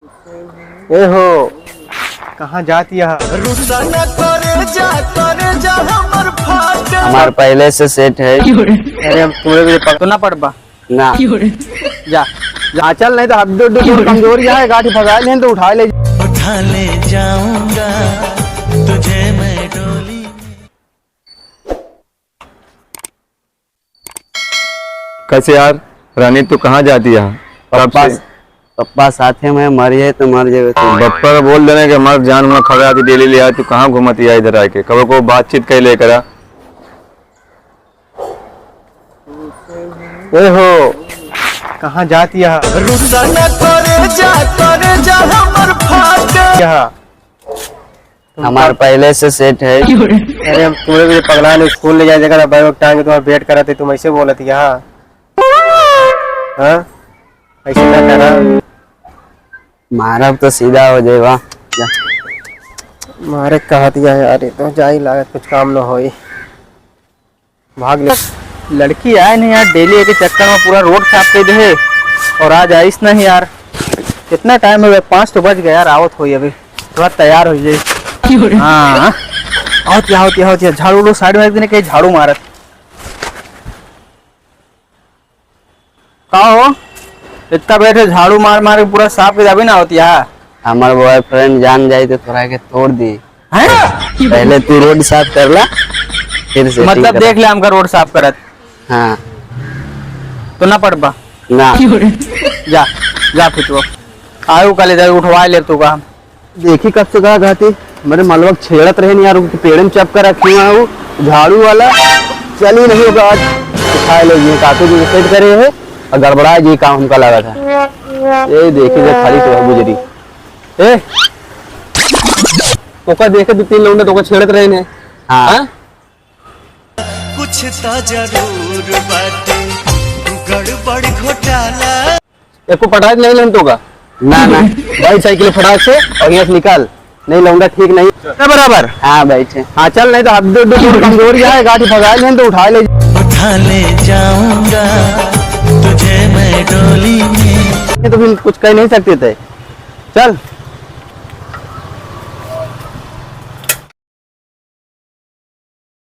ए हो कहाँ जाती है? हमार पहले से सेट है। अरे अब तुम्हें तो ना पड़ पा ना जा जा चल, नहीं तो हड्डी उड्डी कमजोर है, गाड़ी भगा ले तो उठा ले जाऊंगा तुझे मैं डोली। कैसे यार रानी, तू कहाँ जाती है? पप्पा साथे में मर जाए तो मर जाए। बप्पा बोल देने के मर जान में खड़ा आती डेली ले आती, तू कहाँ घूमती है इधर आके? कब को बातचीत कर ले करा। ए हो कहाँ जाती है? हमार पहले से सेट है। अरे अब तुम्हें भी पगला ने स्कूल ले जाएगा, बैग टांग के तुम्हारा वेट करा थे, तुम ऐसे बोला थी यहाँ ऐसे क्या करा? मारब तो सीधा हो जाएगा। मारे कहा दिया है यार, तो जा ही लागत कुछ काम न हो। भाग ले। लड़की आए नहीं यार, डेली के चक्कर में पूरा रोड साफ कर दे और आज आइस नहीं यार। कितना टाइम हो गया? 5 तो बज गया यार। आवत हो अभी थोड़ा तैयार हो जाए। हाँ होती झाड़ू लो साइड में देने, कहीं झाड़ू मारत का हो? इतना बैठे झाड़ू मार मार के पूरा साफ कर अभी ना होती है। हमार बॉयफ्रेंड जान जाए तो थोड़ा के तोड़ दी। पहले तू रोड साफ कर ला, फिर से मतलब देख ले हमका रोड साफ करत। हाँ तो ना पड़ पा ना जा जा फिर तो आयु कल इधर उठवा ले तू का। देखी कब से कहा घाती मेरे मलबक छेड़त रहे नहीं यार, पेड़ में चपका रखी हुआ वो झाड़ू वाला चल ही नहीं होगा। आज उठाए लो ये काकू जी सेट करे है और गड़बड़ा जी काम हमका लगा था। ये देखी जब खाली तो गुजरी ए तो देखे 2-3 लौंडे तो छेड़त रहे ने। हाँ कुछ तो जरूर बाटे गड़बड़ घोटाला। एको पटाख नहीं लेन तो का ना ना भाई साइकिल फटाक से और यहाँ से निकाल, नहीं लौंडा ठीक नहीं बराबर। हाँ बैठे। हाँ चल, नहीं तो हड्डी कमजोर है, गाड़ी भगा ले तो उठा ले जाऊंगा तुझे मैं डोली में। तो फिर कुछ कह नहीं सकते थे। चल